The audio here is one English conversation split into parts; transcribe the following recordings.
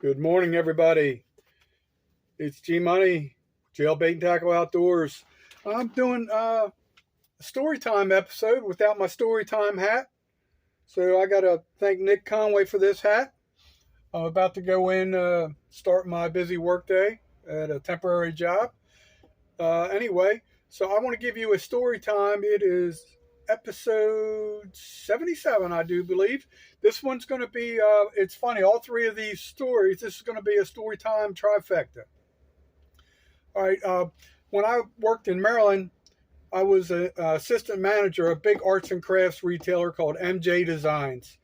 Good morning, everybody. It's G Money, Jailbait and Tackle Outdoors. I'm doing a story time episode without my story time hat. So I got to thank Nick Conway for this hat. I'm about to go in, start my busy workday at a temporary job. Anyway, so I want to give you a story time. It is episode 77, I do believe. This one's going to be, it's funny, all three of these stories, this is going to be a story time trifecta. All right, when I worked in Maryland, I was an assistant manager of a big arts and crafts retailer called MJ Designs.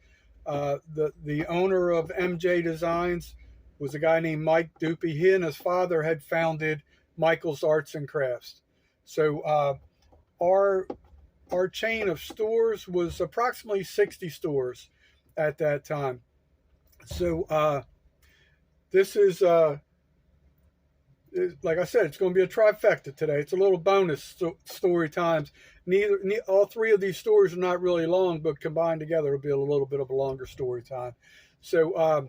The owner of MJ Designs was a guy named Mike Dupy. He and his father had founded Michael's Arts and Crafts. So our chain of stores was approximately 60 stores at that time. So this is like I said, it's going to be a trifecta today. It's a little bonus story times. All three of these stories are not really long, but combined together it'll be a little bit of a longer story time. So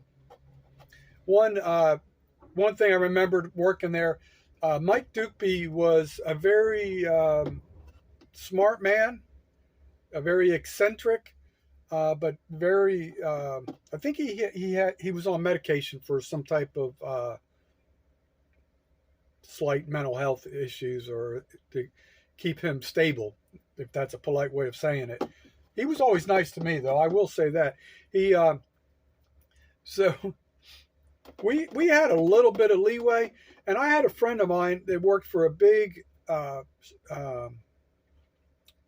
one thing I remembered working there, Mike Dupy was a very smart man, a very eccentric, but very. I think he was on medication for some type of slight mental health issues, or to keep him stable, if that's a polite way of saying it. He was always nice to me, though. I will say that he. So we had a little bit of leeway, and I had a friend of mine that worked for a big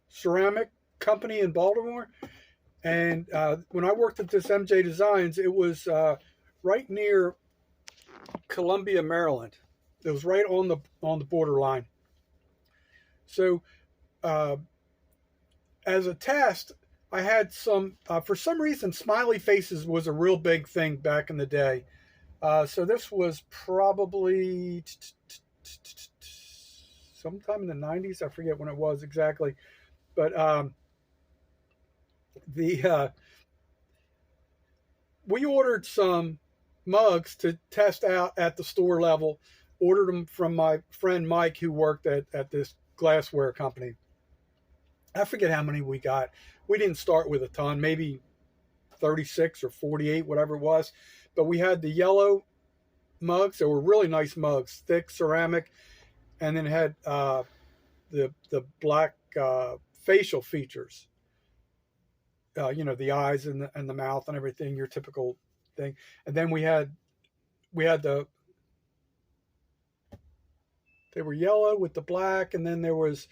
ceramic company in Baltimore, and when I worked at this MJ Designs, it was right near Columbia, Maryland. It was right on the borderline. So, as a test, I had some. For some reason, smiley faces was a real big thing back in the day. So this was probably sometime in the 90s. I forget when it was exactly, but we ordered some mugs to test out at the store level. Ordered them from my friend Mike, who worked at this glassware company. I forget how many we got. We didn't start with a ton, maybe 36 or 48, whatever it was. But we had the yellow mugs. They were really nice mugs, thick ceramic, and then had the black facial features. The eyes and the mouth and everything, your typical thing. And then we had they were yellow with the black, and then there was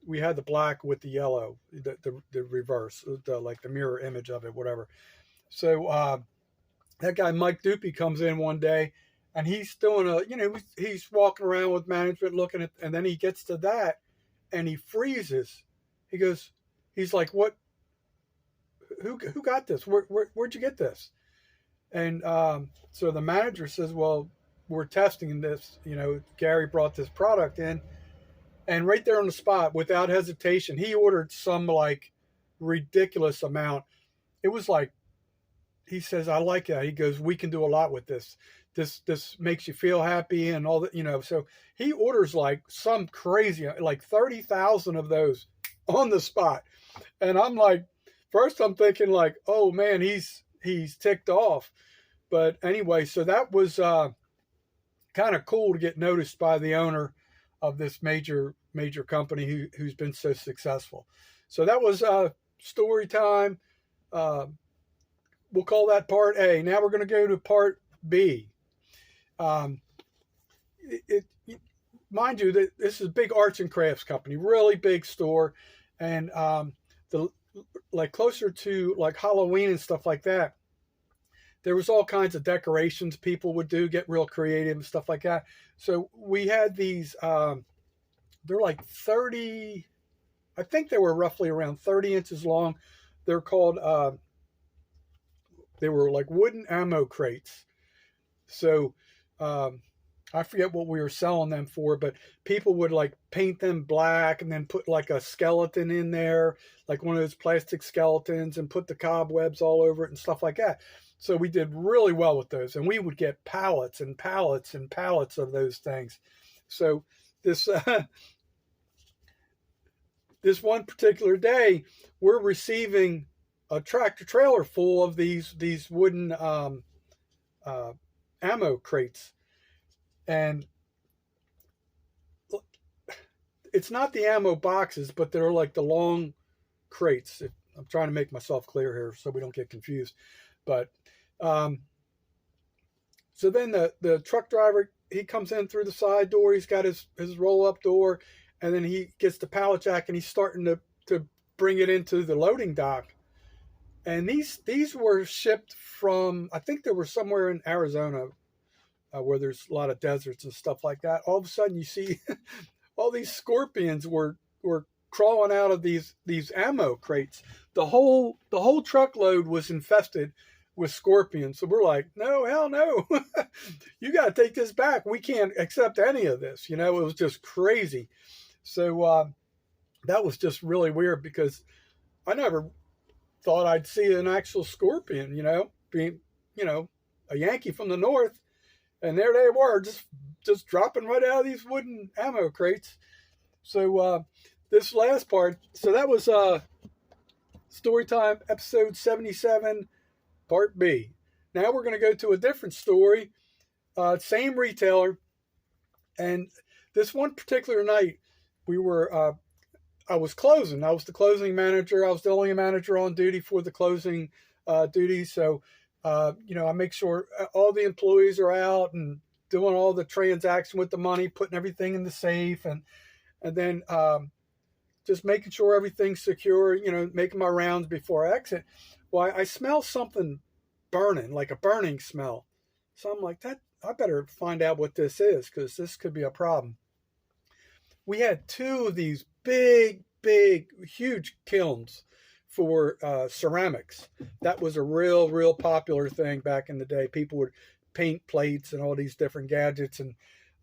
we had the black with the yellow, the reverse, like the mirror image of it, whatever. So that guy Mike Dupy comes in one day, and he's doing he's walking around with management looking at, and then he gets to that, and he freezes. He's like, "What? Who got this? Where'd you get this?" And so the manager says, "Well, we're testing this. Gary brought this product in," and right there on the spot, without hesitation, he ordered some like ridiculous amount. It was like, he says, "I like that." He goes, "We can do a lot with this. This makes you feel happy and all that, So he orders like some crazy, like 30,000 of those on the spot, and I'm like, first I'm thinking like, oh man, he's ticked off, but anyway, so that was kind of cool to get noticed by the owner of this major company who's been so successful. So that was story time. We'll call that part A. Now we're going to go to part B. Mind you, that this is a big arts and crafts company, really big store, and closer to like Halloween and stuff like that, there was all kinds of decorations people would do, get real creative and stuff like that. So we had these, they're like 30, I think they were roughly around 30 inches long. They're called, they were like wooden ammo crates. So I forget what we were selling them for, but people would like paint them black and then put like a skeleton in there, like one of those plastic skeletons, and put the cobwebs all over it and stuff like that. So we did really well with those, and we would get pallets and pallets and pallets of those things. So this this one particular day, we're receiving a tractor trailer full of these wooden uh, ammo crates, and it's not the ammo boxes, but they're like the long crates. I'm trying to make myself clear here so we don't get confused. But um, so then the truck driver, he comes in through the side door. He's got his roll up door, and then he gets the pallet jack and he's starting to bring it into the loading dock. And these were shipped from, I think they were somewhere in Arizona, where there's a lot of deserts and stuff like that. All of a sudden, you see all these scorpions were crawling out of these ammo crates. The whole truckload was infested with scorpions. So we're like, no, hell no. You got to take this back. We can't accept any of this. You know, it was just crazy. So that was just really weird because I never thought I'd see an actual scorpion, you know, being, you know, a Yankee from the north. And there they were, just dropping right out of these wooden ammo crates. So this last part, so that was Storytime episode 77, part B. Now we're going to go to a different story, same retailer. And this one particular night, we were, I was closing. I was the closing manager. I was the only manager on duty for the closing duty. So, you know, I make sure all the employees are out and doing all the transaction with the money, putting everything in the safe, and then just making sure everything's secure, you know, making my rounds before I exit. Well, I smell something burning, like a burning smell. So I'm like, I better find out what this is because this could be a problem. We had two of these big, huge kilns for ceramics. That was a real popular thing back in the day. People would paint plates and all these different gadgets. And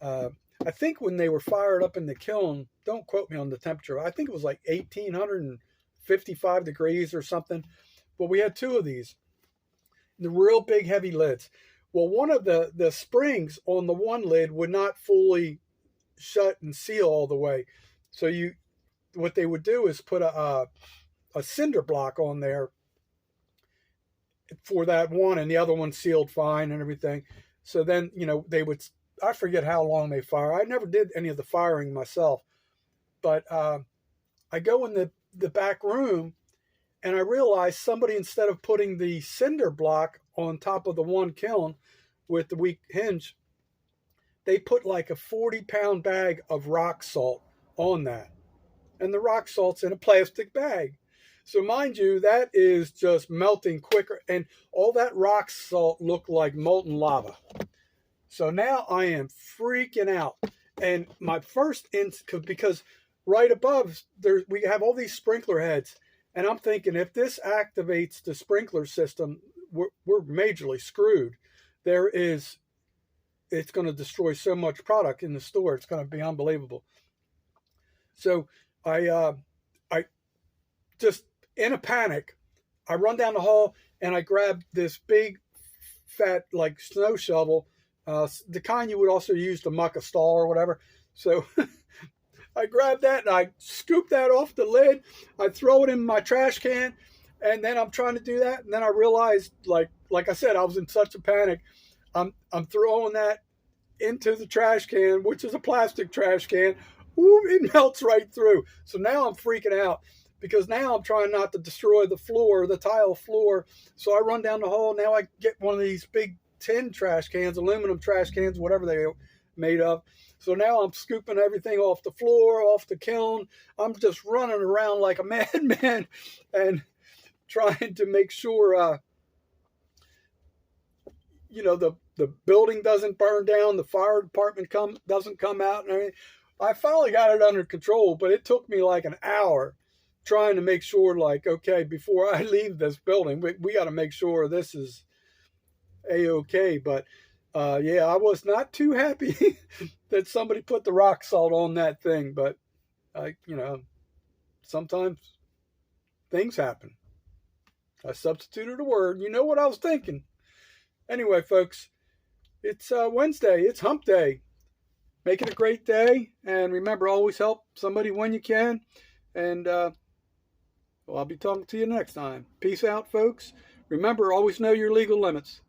I think when they were fired up in the kiln, don't quote me on the temperature, I think it was like 1855 degrees or something. But we had two of these, the real big heavy lids. Well, one of the springs on the one lid would not fully shut and seal all the way. So what they would do is put a cinder block on there for that one, and the other one sealed fine and everything. So then, you know, they would, I forget how long they fire. I never did any of the firing myself, but I go in the back room and I realize somebody, instead of putting the cinder block on top of the one kiln with the weak hinge, they put like a 40-pound bag of rock salt on that. And the rock salt's in a plastic bag. So mind you, that is just melting quicker. And all that rock salt looked like molten lava. So now I am freaking out. And my first instinct, because right above, we have all these sprinkler heads. And I'm thinking, if this activates the sprinkler system, we're majorly screwed. It's going to destroy so much product in the store. It's going to be unbelievable. So I just, in a panic, I run down the hall and I grab this big, fat, like snow shovel, the kind you would also use to muck a stall or whatever. So I grab that and I scoop that off the lid. I throw it in my trash can, and then I'm trying to do that, and then I realized, like I said, I was in such a panic. I'm throwing that into the trash can, which is a plastic trash can. Ooh, it melts right through. So now I'm freaking out because now I'm trying not to destroy the floor, the tile floor. So I run down the hall. Now I get one of these big tin trash cans, aluminum trash cans, whatever they're made of. So now I'm scooping everything off the floor, off the kiln. I'm just running around like a madman and trying to make sure, you know, the building doesn't burn down, the fire department doesn't come out and everything. I finally got it under control, but it took me like an hour trying to make sure, like, okay, before I leave this building, we got to make sure this is A-okay. But yeah, I was not too happy that somebody put the rock salt on that thing. But you know, sometimes things happen. I substituted a word. You know what I was thinking. Anyway, folks, it's Wednesday. It's hump day. Make it a great day. And remember, always help somebody when you can. And well, I'll be talking to you next time. Peace out, folks. Remember, always know your legal limits.